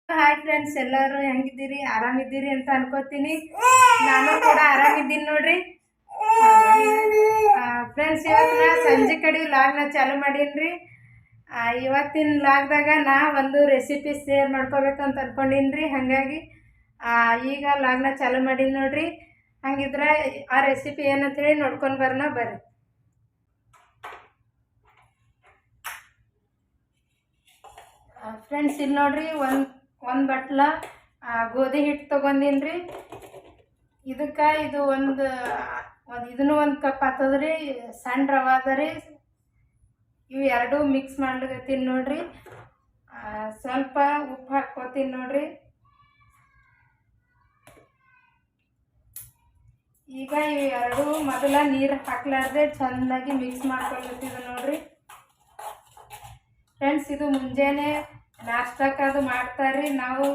Hi friends, ಎಲ್ಲರೂ ಹೆಂಗಿದ್ದೀರಿ? ಆರಾಮಿದ್ದೀರಿ ಅಂತ ಅನ್ಕೋತೀನಿ. ನಾನು ಕೂಡ ಆರಾಮಿದ್ದೀನಿ ನೋಡ್ರಿ. ಫ್ರೆಂಡ್ಸ್, ಇವತ್ತು ನಾ ಸಂಜೆ ಕಡೆ ಲಾಗ್ನ ಚಾಲು ಮಾಡೀನಿ. ಇವತ್ತಿನ ಲಾಗ್ದಾಗ ನಾ ಒಂದು ರೆಸಿಪಿ ಶೇರ್ ಮಾಡ್ಕೋಬೇಕಂತ ಅನ್ಕೊಂಡಿನಿ. ಹಾಗಾಗಿ ಈಗ ಲಾಗ್ನ ಚಾಲು ಮಾಡೀನಿ ನೋಡ್ರಿ. ಹಂಗಿದ್ರೆ ಆ ರೆಸಿಪಿ ಏನಂತೇಳಿ ನೋಡ್ಕೊಂಡು ಬರೋಣ ಬರ್ರಿ. ಫ್ರೆಂಡ್ಸ್, ಇಲ್ಲಿ ನೋಡ್ರಿ, ಒಂದು ಬಟ್ಲ ಗೋಧಿ ಹಿಟ್ಟು ತೊಗೊಂಡಿನ್ರಿ. ಇದಕ್ಕೆ ಇದು ಇದನ್ನು ಒಂದು ಕಪ್ ಆಗ್ತದ್ರಿ. ಸಣ್ಣ ರವೆ ಅದರಿ. ಇವು ಎರಡು ಮಿಕ್ಸ್ ಮಾಡ್ಲಿಕತ್ತೀನಿ ನೋಡ್ರಿ. ಸ್ವಲ್ಪ ಉಪ್ಪು ಹಾಕ್ಕೋತೀನಿ ನೋಡ್ರಿ. ಈಗ ಇವು ಎರಡು ಮೊದಲ ನೀರು ಹಾಕ್ಲಾರ್ದೆ ಚೆನ್ನಾಗಿ ಮಿಕ್ಸ್ ಮಾಡ್ಕೊಳ್ತಿದ್ದೆ ನೋಡ್ರಿ. ಫ್ರೆಂಡ್ಸ್, ಇದು ಮುಂಜಾನೆ ನಾಷ್ಟಕ್ಕೆ ಅದು ಮಾಡ್ತಾರ್ರಿ. ನಾವು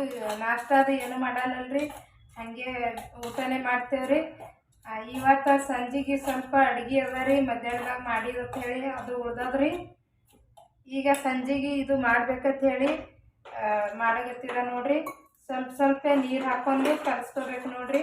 ನಾಷ್ಟ ಅದು ಏನು ಮಾಡಲ್ಲಲ್ರಿ, ಹಾಗೆ ಊಟನೇ ಮಾಡ್ತೇವ್ರಿ. ಇವತ್ತು ಸಂಜೆಗೆ ಸ್ವಲ್ಪ ಅಡುಗೆ ಅದ ರೀ, ಮಧ್ಯಾಹ್ನದಾಗ ಮಾಡಿದಂತ ಹೇಳಿ ಅದು ಉಳ್ದದ್ರಿ. ಈಗ ಸಂಜೆಗೆ ಇದು ಮಾಡ್ಬೇಕಂತ ಹೇಳಿ ಮಾಡಕತ್ತಿದ ನೋಡ್ರಿ. ಸ್ವಲ್ಪ ಸ್ವಲ್ಪ ನೀರು ಹಾಕೊಂಡು ಕಲಿಸ್ಕೋಬೇಕು ನೋಡ್ರಿ.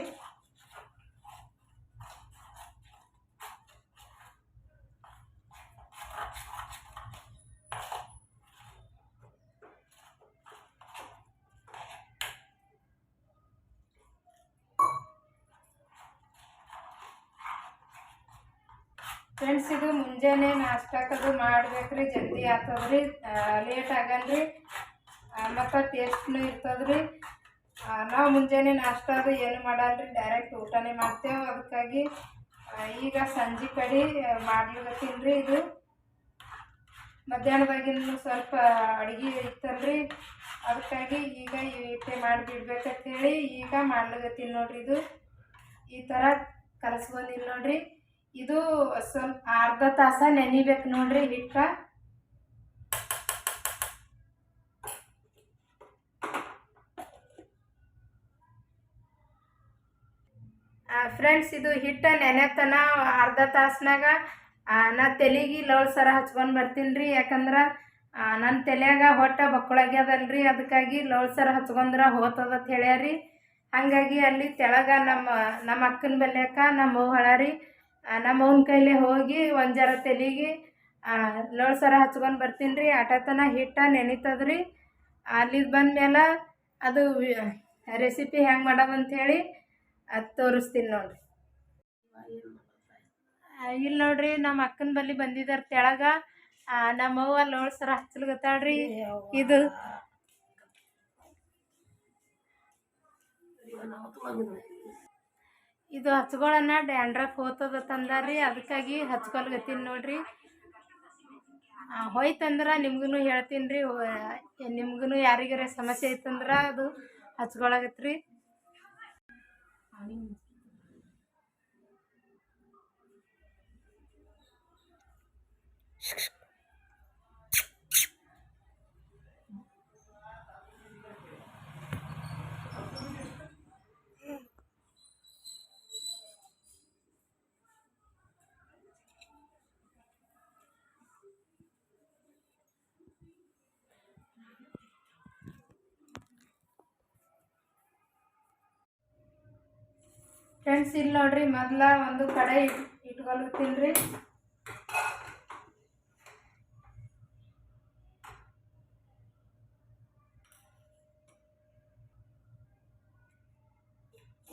ಫ್ರೆಂಡ್ಸ್, ಇದು ಮುಂಜಾನೆ ನಾಷ್ಟಕ್ಕದು ಮಾಡ್ಬೇಕ್ರಿ. ಜಲ್ದಿ ಆಗ್ತದ್ರಿ, ಲೇಟ್ ಆಗಲ್ರಿ, ಮತ್ತು ಟೇಸ್ಟ್ನು ಇರ್ತದ್ರಿ. ನಾವು ಮುಂಜಾನೆ ನಾಷ್ಟ ಅದು ಏನು ಮಾಡಲ್ರಿ, ಡೈರೆಕ್ಟ್ ಊಟನೇ ಮಾಡ್ತೇವೆ. ಅದಕ್ಕಾಗಿ ಈಗ ಸಂಜೆ ಕಡೆ ಮಾಡ್ಲಿಕತ್ತೀನಿ ರೀ. ಇದು ಮಧ್ಯಾಹ್ನದಾಗಿನ ಸ್ವಲ್ಪ ಅಡುಗೆ ಇತ್ತಲ್ರಿ, ಅದಕ್ಕಾಗಿ ಈಗ ಇಟ್ಟೆ ಮಾಡಿಬಿಡ್ಬೇಕಂತ ಹೇಳಿ ಈಗ ಮಾಡ್ಲಿಕತ್ತೀನಿ ನೋಡ್ರಿ. ಇದು ಈ ಥರ ಕಲಸ್ಕೊಂಡಿನಿ ನೋಡ್ರಿ. ಇದು ಸ್ವಲ್ಪ ಅರ್ಧ ತಾಸ ನೆನಿಬೇಕು ನೋಡ್ರಿ ಹಿಟ್ಟು. ಫ್ರೆಂಡ್ಸ್, ಇದು ಹಿಟ್ಟು ನೆನೆತನ ಅರ್ಧ ತಾಸ್ನಾಗ ನಾ ತಲೆಗೆ ಲವಳ ಸರ ಹಚ್ಕೊಂಡು ಬರ್ತೀನಿ ರೀ. ಯಾಕಂದ್ರೆ ನನ್ನ ತಲೆಯಾಗ ಹೊಟ್ಟೆ ಬಕ್ಕಳಾಗ್ಯದಲ್ರಿ, ಅದಕ್ಕಾಗಿ ಲವಳ ಸರ ಹಚ್ಕೊಂಡ್ರೆ ಹೋಗ್ತದಂತ ಹೇಳ್ಯಾರಿ. ಹಾಗಾಗಿ ಅಲ್ಲಿ ತೆಳಗ ನಮ್ಮ ಅಕ್ಕನ ಬಲ್ಯಾಕ ನಮ್ಮ ಅವ್ವ ಹಳಾರಿ. ನಮ್ಮ ಅವ್ನ ಕೈಲೇ ಹೋಗಿ ಒಂದು ಜರ ತಲೆಗೆ ಲವಳ ಸರ ಹಚ್ಕೊಂಡು ಬರ್ತೀನಿ ರೀ. ಆಟತನ ಹಿಟ್ಟು ನೆನಿತದ್ರಿ. ಅಲ್ಲಿಗೆ ಬಂದಮೇಲೆ ಅದು ರೆಸಿಪಿ ಹೆಂಗೆ ಮಾಡೋದಂಥೇಳಿ ಅದು ತೋರಿಸ್ತೀನಿ ನೋಡ್ರಿ. ಇಲ್ಲಿ ನೋಡ್ರಿ, ನಮ್ಮ ಅಕ್ಕನ ಬಲ್ಲಿ ಬಂದಿದ್ದಾರೆ ತೆಳಗ. ನಮ್ಮವ್ವ ಲವಳ ಸರ ಹಚ್ಚಲ್ಗತ್ತಾಳ್ರಿ. ಇದು ಹಚ್ಕೊಳ್ಳೋಣ ಡ್ಯಾಂಡ್ರಫ್ ಹೋಗ್ತದ ತಂದಾರ್ರಿ, ಅದಕ್ಕಾಗಿ ಹಚ್ಕೊಲ್ಗತ್ತೀನಿ ನೋಡ್ರಿ. ಹೋಯ್ತಂದ್ರೆ ನಿಮ್ಗೂ ಹೇಳ್ತೀನಿ ರೀ. ನಿಮ್ಗೂ ಯಾರಿಗಾರ ಸಮಸ್ಯೆ ಇತ್ತಂದ್ರೆ ಅದು ಹಚ್ಕೊಳಗತ್ರಿ. ಫ್ರೆಂಡ್ಸ್, ಇಲ್ಲಿ ನೋಡ್ರಿ, ಮೊದಲ ಒಂದು ಕಡೆ ಇಟ್ಕೊಳ್ತೀನಿ ರೀ.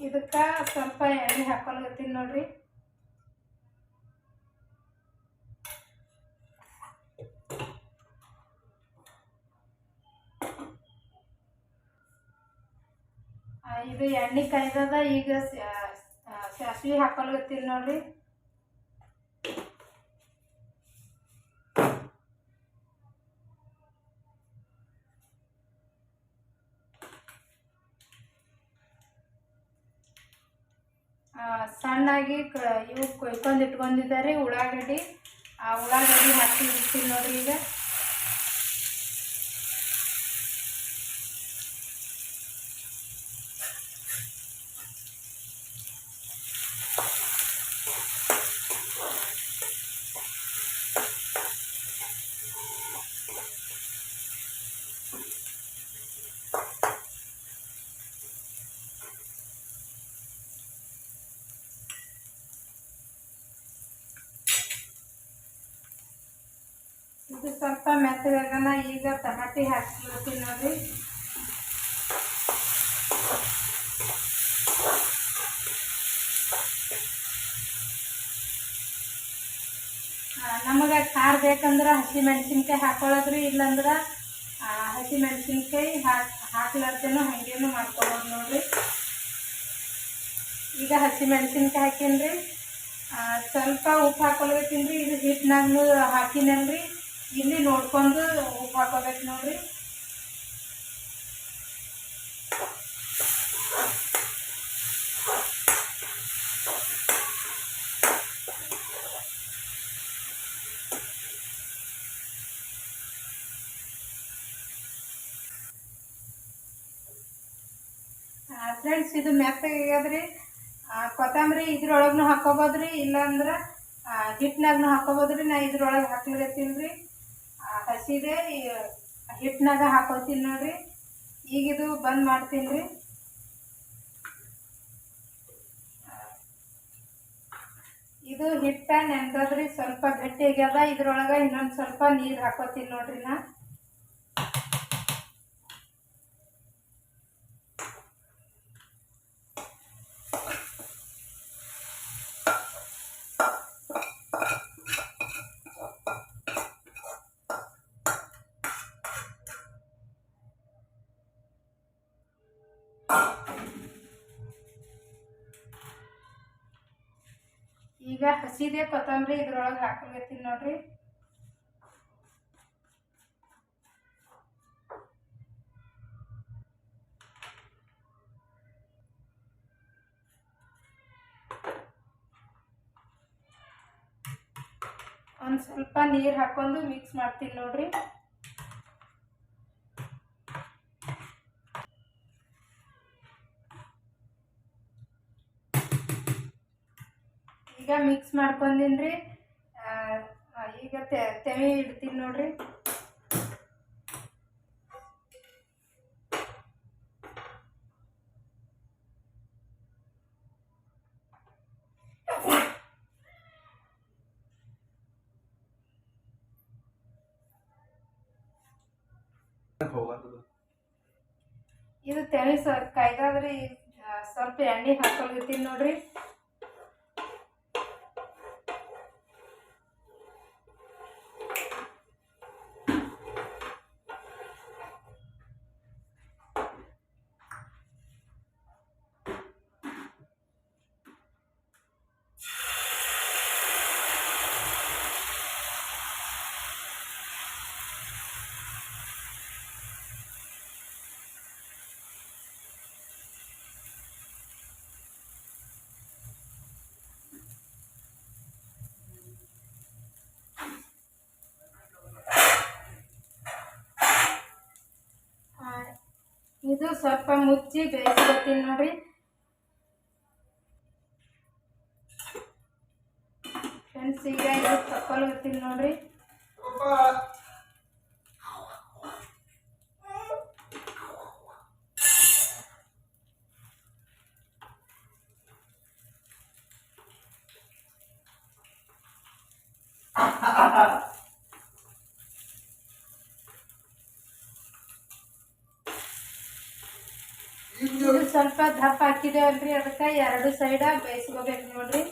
ಇದಕ್ಕೆ ಸ್ವಲ್ಪ ಎಣ್ಣೆ ಹಾಕೊಳ್ತೀನಿ ನೋಡ್ರಿ. ಇದು ಎಣ್ಣೆ ಕಾಯ್ದದ. ಈಗ ಸಾಸಿವೆ ಹಾಕೊಳ್ತೀನಿ ನೋಡ್ರಿ. ಸಣ್ಣಾಗಿ ಇವು ಕೊಯ್ಕೊಂಡು ಇಟ್ಕೊಂಡಿದ್ದಾರೆ ಉಳ್ಳಾಗಡ್ಡಿ. ಆ ಉಳ್ಳಾಗಡ್ಡಿ ಹಾಕಿ ಇಡ್ತೀನಿ ನೋಡ್ರಿ. ಈಗ ಮೆತ್ತಗಾಗನ ಈಗ ಟಮಾಟಿ ಹಾಕ್ಬಿಡ್ತೀನಿ ನೋಡ್ರಿ. ನಮಗೆ ಖಾರ ಬೇಕಂದ್ರೆ ಹಸಿ ಮೆಣಸಿನ್ಕಾಯಿ ಹಾಕೊಳ್ಳೋದ್ರಿ, ಇಲ್ಲಾಂದ್ರೆ ಹಸಿ ಮೆಣಸಿನ್ಕಾಯಿ ಹಾಕ್ಲಾರ್ದೇನೋ ಹಾಗೇನು ಮಾಡ್ಕೊಬೋದು ನೋಡ್ರಿ. ಈಗ ಹಸಿ ಮೆಣಸಿನ್ಕಾಯಿ ಹಾಕೀನಿ. ಸ್ವಲ್ಪ ಉಪ್ಪು ಹಾಕೊಳ್ಬೇಕೀನಿ ರೀ. ಇದು ಹಿಟ್ಟಿನಾಗೂ ಹಾಕಿನಲ್ರಿ, ಇಲ್ಲಿ ನೋಡ್ಕೊಂಡು ಉಪ್ಪು ಹಾಕೋಬೇಕು ನೋಡ್ರಿ. ಫ್ರೆಂಡ್ಸ್, ಇದು ಮೆತ್ತಗಾಗ್ಯದ್ರಿ. ಕೊತ್ತಂಬರಿ ಇದ್ರೊಳಗೂ ಹಾಕೋಬೋದ್ರಿ, ಇಲ್ಲಾಂದ್ರೆ ಹಿಟ್ಟಿನಾಗೂ ಹಾಕೋಬೋದ್ರಿ. ನಾ ಇದ್ರೊಳಗೆ ಹಾಕ್ಲಿಕತ್ತೀನಿ ರೀ. ಹಸಿದೆ ಹಿಟ್ಟಿನಾಗ ಹಾಕೋತೀನಿ ನೋಡ್ರಿ. ಈಗ ಇದು ಬಂದ್ ಮಾಡ್ತೀನಿ ರೀ. ಇದು ಹಿಟ್ಟ ನೆಂದದ್ರಿ, ಸ್ವಲ್ಪ ಗಟ್ಟಿ ಆಗ್ಯದ. ಇದ್ರೊಳಗೆ ಇನ್ನೊಂದು ಸ್ವಲ್ಪ ನೀರು ಹಾಕೋತೀನಿ ನೋಡ್ರಿ. ನಾ ಈಗ ಹಸಿದೆ ಕೊತ್ತಂಬರಿ ಇದ್ರೊಳಗೆ ಹಾಕ್ಲಿಕತ್ತೀನಿ ನೋಡ್ರಿ. ಒಂದು ಸ್ವಲ್ಪ ನೀರು ಹಾಕೊಂಡು ಮಿಕ್ಸ್ ಮಾಡ್ತೀನಿ ನೋಡ್ರಿ. ಈಗ ಮಿಕ್ಸ್ ಮಾಡ್ಕೊಂಡಿನ್ರಿ. ಈಗ ತೆವಿ ಇಡ್ತೀನಿ ನೋಡ್ರಿ. ಇದು ತೆವಿ ಕಾಯ್ದಾದ್ರಿ, ಸ್ವಲ್ಪ ಎಣ್ಣೆ ಹಾಕೊಳ್ತೀನಿ ನೋಡ್ರಿ. ಇದು ಸ್ವಲ್ಪ ಮುಚ್ಚಿ ಬೇಯಿಸ್ಕೊತೀನಿ ನೋಡ್ರಿ. ಫ್ರೆಂಡ್ಸ್, ಈಗ ಇದು ತಕ್ಕೊಳ್ತೀನಿ ನೋಡ್ರಿ. ಇದು ಸ್ವಲ್ಪ ದಪ್ಪ ಹಾಕಿದೇವಲ್ರಿ, ಅದಕ್ಕೆ ಎರಡು ಸೈಡ ಬೇಯಿಸ್ಕೋಬೇಕು ನೋಡ್ರಿ.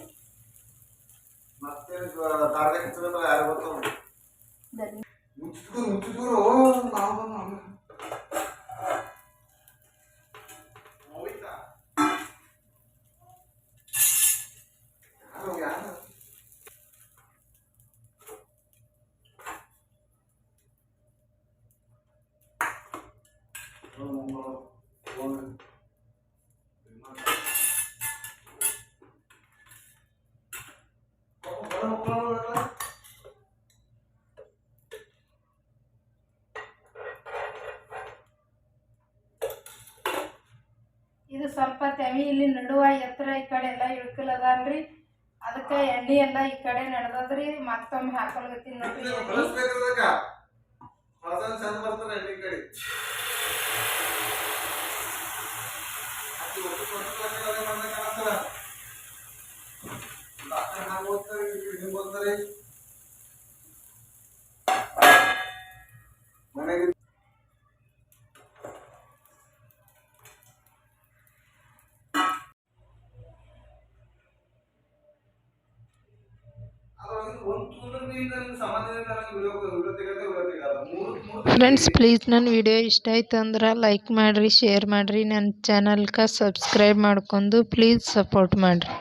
ಇದು ಸ್ವಲ್ಪ ತೆವಿ ಇಲ್ಲಿ ನಡುವ ಎತ್ತರ ಈ ಕಡೆ ಎಲ್ಲ ಇಳ್ಕಲದಲ್ರಿ, ಅದಕ್ಕೆ ಎಣ್ಣೆ ಎಲ್ಲ ಈ ಕಡೆ ನಡೆದದ್ರಿ. ಮತ್ತೊಮ್ಮೆ ಹಾಕೊಳ್ತೀನಿ ನೋಡ್ರಿ. ಫ್ರೆಂಡ್ಸ್ ಪ್ಲೀಸ್ ನನ್ನ ವಿಡಿಯೋ ಇಷ್ಟ ಆಯ್ತು ಅಂದ್ರೆ ಲೈಕ್ ಮಾಡಿರಿ, ಶೇರ್ ಮಾಡಿರಿ, ನನ್ನ ಚಾನಲ್ಗೆ ಸಬ್ಸ್ಕ್ರೈಬ್ ಮಾಡ್ಕೊಂಡು ಪ್ಲೀಸ್ ಸಪೋರ್ಟ್ ಮಾಡಿರಿ.